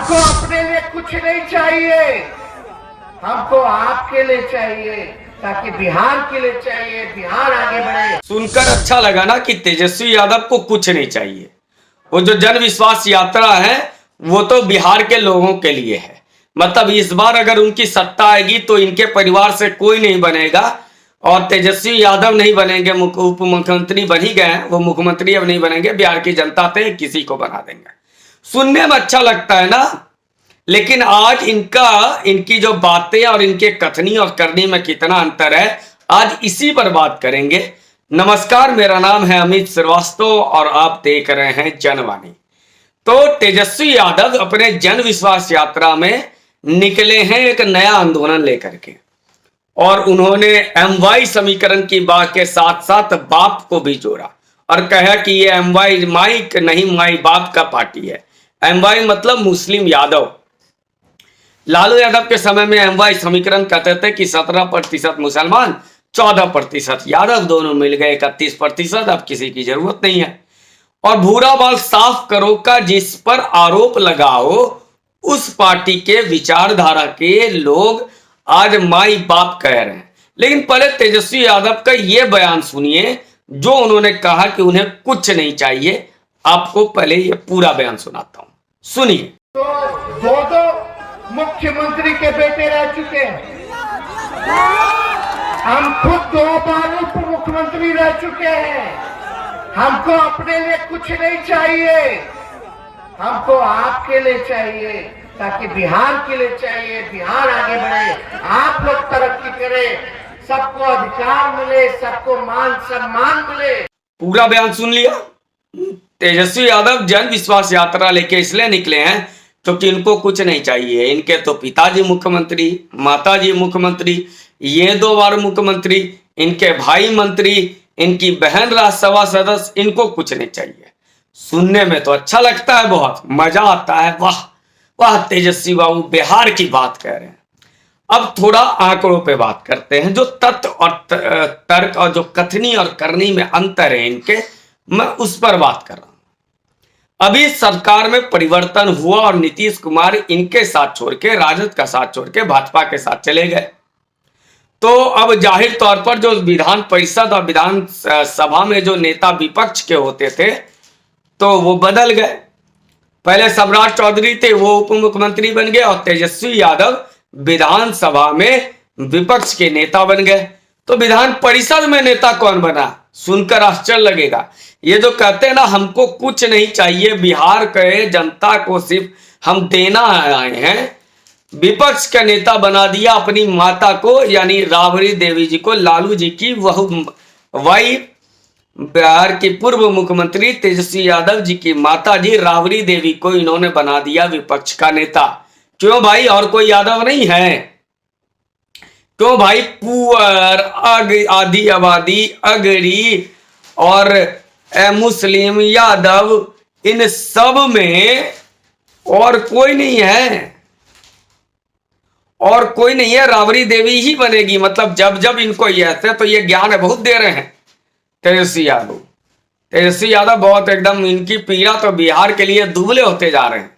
हमको अपने लिए कुछ नहीं चाहिए, हमको आपके लिए चाहिए, ताकि बिहार के लिए चाहिए, बिहार आगे बढ़े। सुनकर अच्छा लगा ना कि तेजस्वी यादव को कुछ नहीं चाहिए। वो जो जन विश्वास यात्रा है वो तो बिहार के लोगों के लिए है। मतलब इस बार अगर उनकी सत्ता आएगी तो इनके परिवार से कोई नहीं बनेगा और तेजस्वी यादव नहीं बनेंगे। उप मुख्यमंत्री बन ही गए हैं, वो मुख्यमंत्री अब नहीं बनेंगे। बिहार की जनता पे किसी को बना देंगे। सुनने में अच्छा लगता है ना, लेकिन आज इनकी जो बातें और इनके कथनी और करनी में कितना अंतर है, आज इसी पर बात करेंगे। नमस्कार, मेरा नाम है अमित श्रीवास्तव और आप देख रहे हैं जनवाणी। तो तेजस्वी यादव अपने जन विश्वास यात्रा में निकले हैं एक नया आंदोलन लेकर के, और उन्होंने MY समीकरण की बात के साथ साथ बाप को भी जोड़ा और कहा कि ये MY माई नहीं, माई बाप का पार्टी है। MY मतलब मुस्लिम यादव। लालू यादव के समय में MY समीकरण कहते थे कि 17% मुसलमान, 14% यादव, दोनों मिल गए 31%। अब किसी की जरूरत नहीं है। और भूरा बाल साफ करो का जिस पर आरोप लगाओ, उस पार्टी के विचारधारा के लोग आज माई बाप कह रहे हैं। लेकिन पहले तेजस्वी यादव का यह बयान सुनिए जो उन्होंने कहा कि उन्हें कुछ नहीं चाहिए। आपको पहले ये पूरा बयान सुनाता हूं, सुनिए। तो दो मुख्यमंत्री के बेटे रह चुके हैं, हम खुद 2 बार उप मुख्यमंत्री रह चुके हैं। हमको अपने लिए कुछ नहीं चाहिए, हमको आपके लिए चाहिए, ताकि बिहार के लिए चाहिए, बिहार आगे बढ़े, आप लोग तरक्की करें, सबको अधिकार मिले, सबको मान सम्मान मिले। पूरा बयान सुन लिया। तेजस्वी यादव जन विश्वास यात्रा लेके इसलिए निकले हैं क्योंकि इनको कुछ नहीं चाहिए। इनके तो पिताजी मुख्यमंत्री, माताजी मुख्यमंत्री, ये 2 बार मुख्यमंत्री, इनके भाई मंत्री, इनकी बहन राज्यसभा सदस्य, इनको कुछ नहीं चाहिए। सुनने में तो अच्छा लगता है, बहुत मजा आता है। वाह वाह, तेजस्वी बाबू बिहार की बात कह रहे हैं। अब थोड़ा आंकड़ों पे बात करते हैं, जो तथ्य और तर्क और जो कथनी और करनी में अंतर है इनके, मैं उस पर बात कर रहा हूं। अभी सरकार में परिवर्तन हुआ और नीतीश कुमार इनके साथ छोड़ के, राजद का साथ छोड़ के भाजपा के साथ चले गए। तो अब जाहिर तौर पर जो विधान परिषद और विधान सभा में जो नेता विपक्ष के होते थे तो वो बदल गए। पहले सम्राट चौधरी थे, वो उप मुख्यमंत्री बन गए, और तेजस्वी यादव विधानसभा में विपक्ष के नेता बन गए। तो विधान परिषद में नेता कौन बना, सुनकर आश्चर्य लगेगा। ये जो कहते हैं ना हमको कुछ नहीं चाहिए, बिहार के जनता को सिर्फ हम देना आए हैं, विपक्ष का नेता बना दिया अपनी माता को, यानी राबड़ी देवी जी को, लालू जी की वाइफ, बिहार की पूर्व मुख्यमंत्री तेजस्वी यादव जी की माता जी राबड़ी देवी को इन्होंने बना दिया विपक्ष का नेता। क्यों भाई, और कोई यादव नहीं है? क्यों भाई? पुअर, आदि आबादी, अगरी और मुस्लिम, यादव, इन सब में और कोई नहीं है, और कोई नहीं है। राबड़ी देवी ही बनेगी। मतलब जब जब इनको ये तो ये ज्ञान है बहुत दे रहे हैं तेजस्वी यादव बहुत एकदम, इनकी पीड़ा तो बिहार के लिए दुबले होते जा रहे हैं।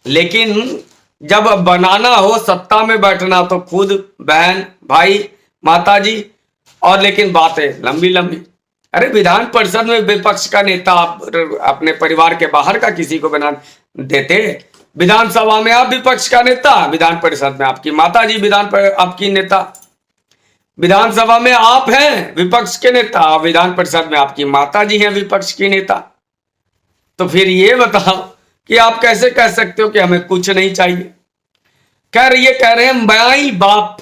लेकिन जब बनाना हो, सत्ता में बैठना, तो खुद बहन, भाई, माताजी, और लेकिन बातें लंबी लंबी। अरे विधान परिषद में विपक्ष का नेता आप अपने परिवार के बाहर का किसी को बना देते। विधानसभा में आप विपक्ष का नेता, विधान परिषद में आपकी माताजी आपकी नेता। विधानसभा में आप हैं विपक्ष के नेता, विधान परिषद में आपकी माताजी हैं विपक्ष की नेता। तो फिर ये बताओ कि आप कैसे कह सकते हो कि हमें कुछ नहीं चाहिए? ये कह रहे हैं माई बाप।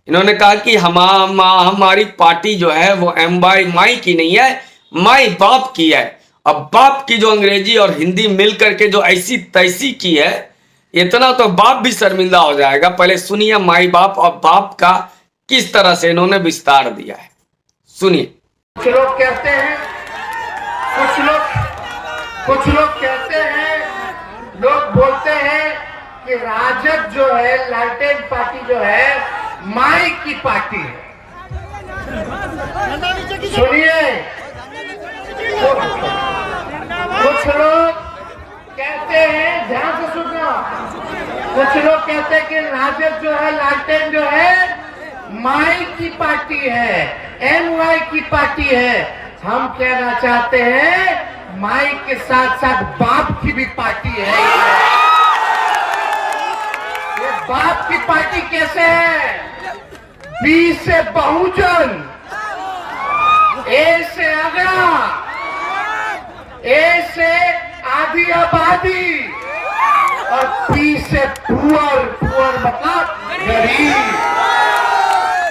इन्होंने कहा कि हमारी पार्टी जो है वो MY माई की नहीं है, माई बाप की है। अब बाप की जो अंग्रेजी और हिंदी मिलकर के जो ऐसी तैसी की है, इतना तो बाप भी शर्मिंदा हो जाएगा। पहले सुनिए माई बाप और बाप का किस तरह से इन्होंने विस्तार दिया है, सुनिए। कुछ लोग कहते हैं, कुछ लोग कहते हैं, लोग बोलते हैं कि राजद जो है, लालटेन पार्टी जो है, माई की पार्टी है। सुनिए, कुछ लोग कहते हैं, ध्यान से सुनिए। कुछ लोग कहते हैं कि राजद जो है, लालटेन जो है, माई की पार्टी है, एमवाई की पार्टी है। हम कहना चाहते हैं माई के साथ साथ बाप की भी पार्टी है। ये बाप की पार्टी कैसे है? बी से बहुजन, ए से अगड़ा, ए से आधी आबादी और पी से पुअर, पुअर मतलब गरीब।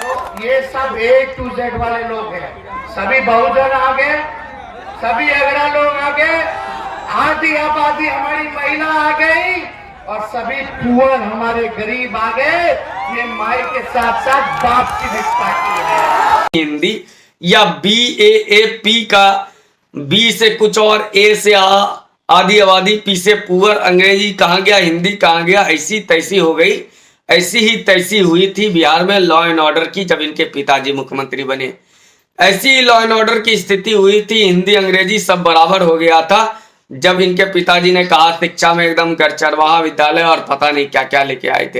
तो ये सब A to Z वाले लोग हैं। सभी बहुजन आ गए, सभी अगड़ा लोग आ गए, आधी आबादी हमारी महिला आ गई और सभी पुअर हमारे गरीब आ गए। ये माई के साथ साथ बाप की भी पार्टी है। हिंदी या BAAP का B से कुछ और, A से आधी आबादी, P से पुअर, अंग्रेजी कहाँ गया, हिंदी कहाँ गया, ऐसी तैसी हो गई। ऐसी ही तैसी हुई थी बिहार में लॉ एंड ऑर्डर की जब इनके पिताजी मुख्यमंत्री बने। ऐसी ही लॉ एंड ऑर्डर की स्थिति हुई थी, हिंदी अंग्रेजी सब बराबर हो गया था जब इनके पिताजी ने कहा शिक्षा में एकदम गरचरवाहा विद्यालय और पता नहीं क्या क्या लेके आए थे।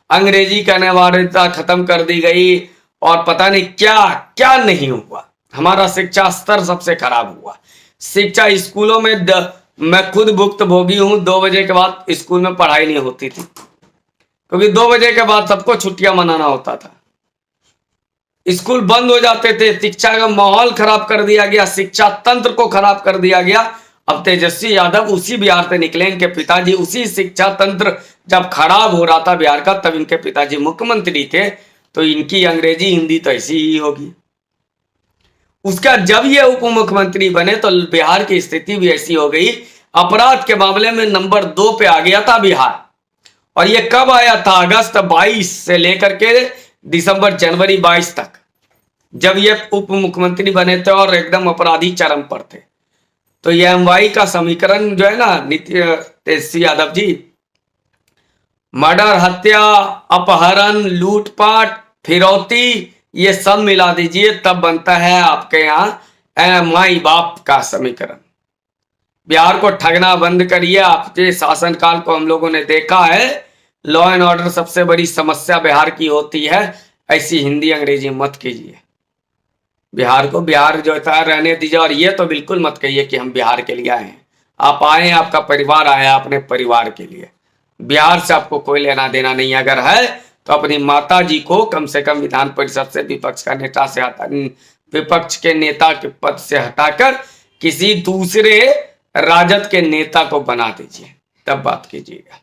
अंग्रेजी का अनिवार्यता खत्म कर दी गई और पता नहीं क्या क्या नहीं हुआ। हमारा शिक्षा स्तर सबसे खराब हुआ। शिक्षा स्कूलों में मैं खुद भुक्तभोगी हूं। 2 बजे के बाद स्कूल में पढ़ाई नहीं होती थी क्योंकि 2 बजे के बाद सबको छुट्टियां मनाना होता था। स्कूल बंद हो जाते थे। शिक्षा का माहौल खराब कर दिया गया, शिक्षा तंत्र को खराब कर दिया गया। अब तेजस्वी यादव उसी बिहार से निकले। इनके पिताजी उसी शिक्षा तंत्र जब खराब हो रहा था बिहार का, तब इनके पिताजी मुख्यमंत्री थे। तो इनकी अंग्रेजी हिंदी तो ऐसी ही होगी। उसका जब ये उप मुख्यमंत्री बने तो बिहार की स्थिति भी ऐसी हो गई। अपराध के मामले में नंबर 2 पे आ गया था बिहार। और ये कब आया था? अगस्त 22 से लेकर के दिसंबर जनवरी 22 तक, जब ये उप मुख्यमंत्री बने थे और एकदम अपराधी चरम पर थे। तो ये एमवाई का समीकरण जो है ना, तेजस्वी यादव जी, मर्डर, हत्या, अपहरण, लूटपाट, फिरौती, ये सब मिला दीजिए तब बनता है आपके यहाँ माई बाप का समीकरण। बिहार को ठगना बंद करिए। आपके शासनकाल को हम लोगों ने देखा है, लॉ एंड ऑर्डर सबसे बड़ी समस्या बिहार की होती है। ऐसी हिंदी अंग्रेजी मत कीजिए। बिहार को बिहार जो था रहने दीजिए। और ये तो बिल्कुल मत कहिए कि हम बिहार के लिए आए हैं। आप आए हैं, आपका परिवार आया अपने परिवार के लिए। बिहार से आपको कोई लेना देना नहीं। अगर है तो अपनी माता जी को कम से कम विधान परिषद से विपक्ष का नेता से विपक्ष के नेता के पद से हटाकर किसी दूसरे राजद के नेता को बना दीजिए, तब बात कीजिएगा।